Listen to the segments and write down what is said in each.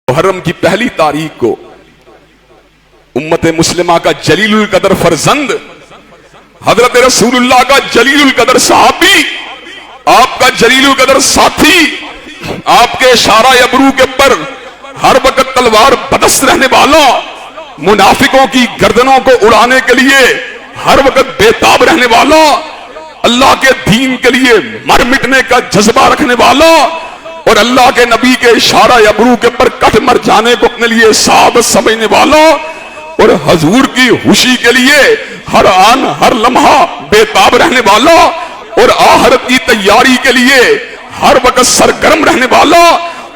محرم کی پہلی تاریخ کو امت مسلمہ کا جلیل القدر فرزند، حضرت رسول اللہ کا جلیل القدر صحابی، آپ کا جلیل القدر ساتھی، آپ کے اشارہ ابرو کے پر ہر وقت تلوار بدست رہنے والا، منافقوں کی گردنوں کو اڑانے کے لیے ہر وقت بےتاب رہنے والا، اللہ کے دین کے لیے مر مٹنے کا جذبہ رکھنے والا، اور اللہ کے نبی کے اشارہ ابرو کے پر کٹ مر جانے کو اپنے لیے سعادت سمجھنے والا، اور حضور کی خوشی کے لیے ہر آن ہر لمحہ بےتاب رہنے والا، اور آخرت کی تیاری کے لیے ہر وقت سرگرم رہنے والا،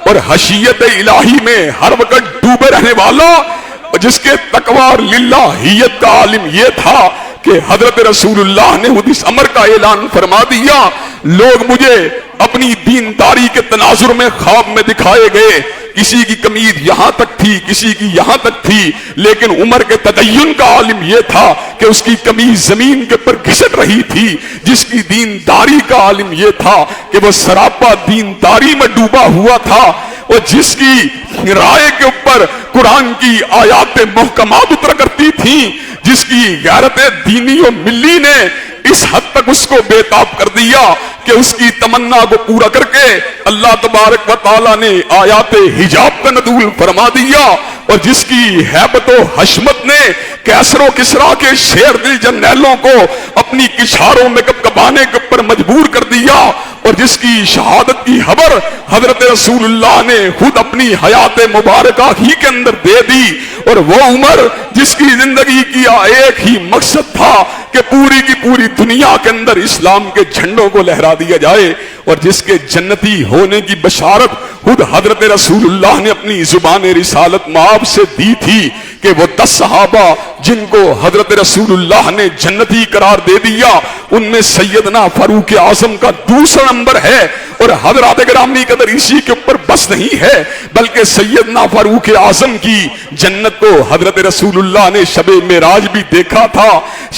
اور خشیت الہی میں ہر وقت ڈوبے رہنے والا، جس کے تقوی اور للہیت کا عالم یہ تھا کہ حضرت رسول اللہ نے خود اس امر کا اعلان فرما دیا، لوگ مجھے اپنی دینداری کے تناظر میں خواب میں دکھائے گئے، کسی کی قمیض یہاں تک تھی، کسی کی یہاں تک تھی، لیکن عمر کے تدین کا عالم یہ تھا کہ اس کی قمیض زمین کے پر گھسٹ رہی تھی، جس کی دینداری کا عالم یہ تھا کہ وہ سراپا دینداری میں ڈوبا ہوا تھا، اور جس کی رائے کے اوپر قرآن کی آیات محکمات اتر کرتی تھیں، جس کی غیرت دینی و ملی نے اس حد تک اس کو بےتاب کر دیا کہ اس کی تمنا کو پورا کر کے اللہ تبارک و تعالیٰ نے آیات حجاب کا نزول فرما دیا، اور جس کی ہیبت و حشمت نے کیسر و کسریٰ کے شیر دل جرنیلوں کو اپنی کچھاروں میں کپکپانے کے اوپر مجبور کر دیا، اور جس کی شہادت کی خبر حضرت رسول اللہ نے خود اپنی حیات مبارکہ ہی کے اندر دے دی، اور وہ عمر جس کی زندگی کی ایک ہی مقصد تھا کہ پوری کی پوری دنیا کے اندر اسلام کے جھنڈوں کو لہرا دیا جائے، اور جس کے جنتی ہونے کی بشارت خود حضرت رسول اللہ نے اپنی زبان رسالت مآب سے دی تھی کہ وہ 10 صحابہ جن کو حضرت رسول اللہ نے جنتی قرار دے دیا، ان میں سیدنا فاروق اعظم کا دوسرا نمبر ہے، اور حضرات گرامی قدر اسی کے اوپر بس نہیں ہے بلکہ سیدنا فاروق اعظم کی جنت کو حضرت رسول اللہ نے شب معراج بھی دیکھا تھا۔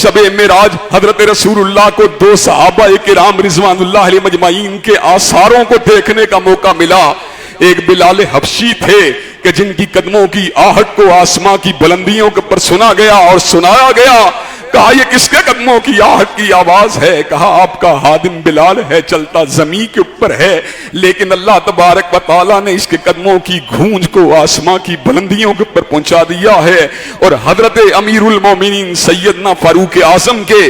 شب معراج حضرت رسول اللہ کو 2 صحابہ کرام رضوان اللہ علیہ مجمعین کے آثاروں کو دیکھنے کا موقع ملا۔ ایک بلال حبشی تھے کہ جن کی قدموں کی آہٹ کو آسمان کی بلندیوں کے پر سنا گیا اور سنایا گیا، کہا یہ کس کے قدموں کی آہٹ کی آواز ہے؟ کہا آپ کا خادم بلال ہے، چلتا زمین کے اوپر ہے، لیکن اللہ تبارک و تعالیٰ نے اس کے قدموں کی گونج کو آسمان کی بلندیوں کے اوپر پہنچا دیا ہے، اور حضرت امیر المومنین سیدنا فاروق اعظم کے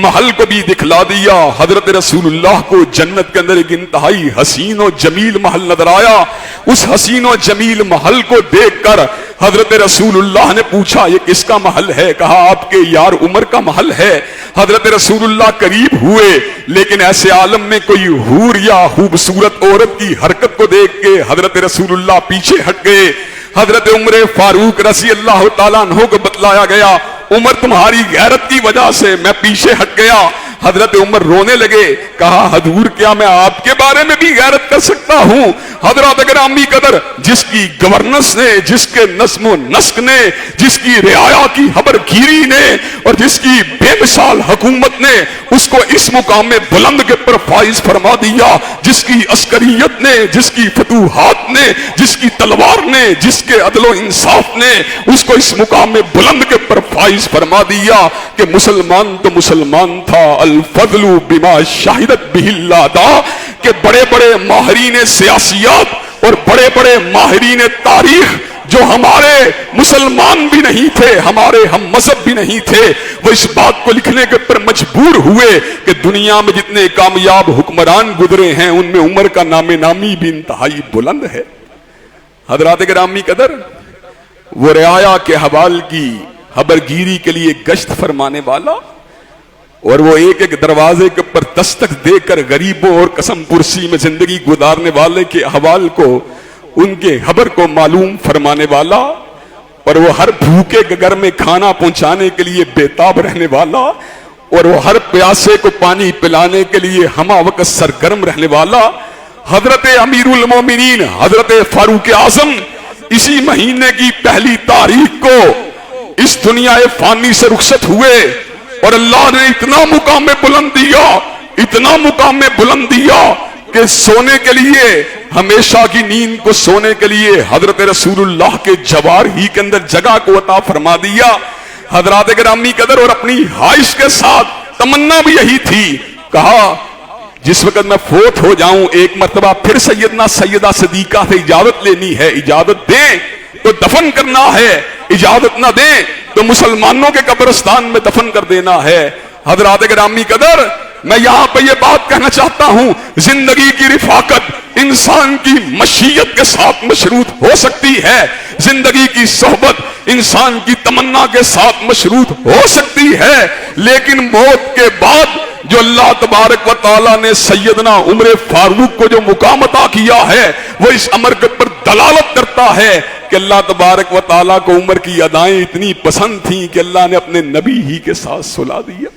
محل کو بھی دکھلا دیا۔ حضرت رسول اللہ کو جنت کے اندر ایک انتہائی حسین و جمیل محل نظر آیا، اس حسین و جمیل محل کو دیکھ کر حضرت رسول اللہ نے پوچھا یہ کس کا محل ہے؟ کہا آپ کے یار عمر کا محل ہے۔ حضرت رسول اللہ قریب ہوئے، لیکن ایسے عالم میں کوئی حور یا خوبصورت عورت کی حرکت کو دیکھ کے حضرت رسول اللہ پیچھے ہٹ گئے۔ حضرت عمر فاروق رضی اللہ تعالیٰ عنہ کو بتلایا گیا، عمر تمہاری غیرت کی وجہ سے میں پیچھے ہٹ گیا۔ حضرت عمر رونے لگے، کہا حضور کیا میں آپ کے بارے میں بھی غیرت کر سکتا ہوں؟ حضرات گرامی قدر جس کی گورننس نے، جس کے نظم و نسق نے، جس کی رعایا کی خبر گیری نے، اور جس کی بے مثال حکومت نے اس کو اس مقام میں بلند کے پر فائز فرما دیا، جس کی عسکریت نے، جس کی فتوحات نے، جس کی تلوار نے، جس کے عدل و انصاف نے اس کو اس مقام میں بلند کے پر فائز فرما دیا کہ مسلمان تو مسلمان تھا، الفضل بما شاہدت بہ الاداء، کہ بڑے بڑے ماہرین سیاسیات اور بڑے بڑے ماہرین تاریخ جو ہمارے مسلمان بھی نہیں تھے، ہمارے ہم مذہب بھی نہیں تھے، وہ اس بات کو لکھنے کے پر مجبور ہوئے کہ دنیا میں جتنے کامیاب حکمران گزرے ہیں ان میں عمر کا نام نامی بھی انتہائی بلند ہے۔ حضرات گرامی قدر وہ رعایا کے حوال کی خبر گیری کے لیے گشت فرمانے والا، اور وہ ایک ایک دروازے کے پر دستک دے کر غریبوں اور قسم پرسی میں زندگی گزارنے والے کے احوال کو، ان کے خبر کو معلوم فرمانے والا، اور وہ ہر بھوکے کے گھر میں کھانا پہنچانے کے لیے بےتاب رہنے والا، اور وہ ہر پیاسے کو پانی پلانے کے لیے ہمہ وقت سرگرم رہنے والا، حضرت امیر المومنین حضرت فاروق اعظم اسی مہینے کی پہلی تاریخ کو اس دنیا فانی سے رخصت ہوئے، اور اللہ نے اتنا مقام بلند دیا، اتنا مقام بلند دیا کہ کے سونے کے لیے، ہمیشہ کی نیند کو سونے کے لیے حضرت رسول اللہ کے جوار ہی کے اندر جگہ کو عطا فرما دیا۔ حضرات گرامی قدر، اور اپنی خواہش کے ساتھ تمنا بھی یہی تھی، کہا جس وقت میں فوت ہو جاؤں ایک مرتبہ پھر سیدنا سیدہ صدیقہ سے اجازت لینی ہے، اجازت دیں تو دفن کرنا ہے، اجازت نہ دیں تو مسلمانوں کے قبرستان میں دفن کر دینا ہے۔ حضرات گرامی قدر، میں یہاں پہ یہ بات کہنا چاہتا ہوں، زندگی کی رفاقت انسان کی مشیت کے ساتھ مشروط ہو سکتی ہے، زندگی کی صحبت انسان کی تمنا کے ساتھ مشروط ہو سکتی ہے، لیکن موت کے بعد جو اللہ تبارک و تعالیٰ نے سیدنا عمر فاروق کو جو مقام عطا کیا ہے، وہ اس امر کے اوپر دلالت کرتا ہے کہ اللہ تبارک و تعالیٰ کو عمر کی ادائیں اتنی پسند تھیں کہ اللہ نے اپنے نبی ہی کے ساتھ سلا دیا۔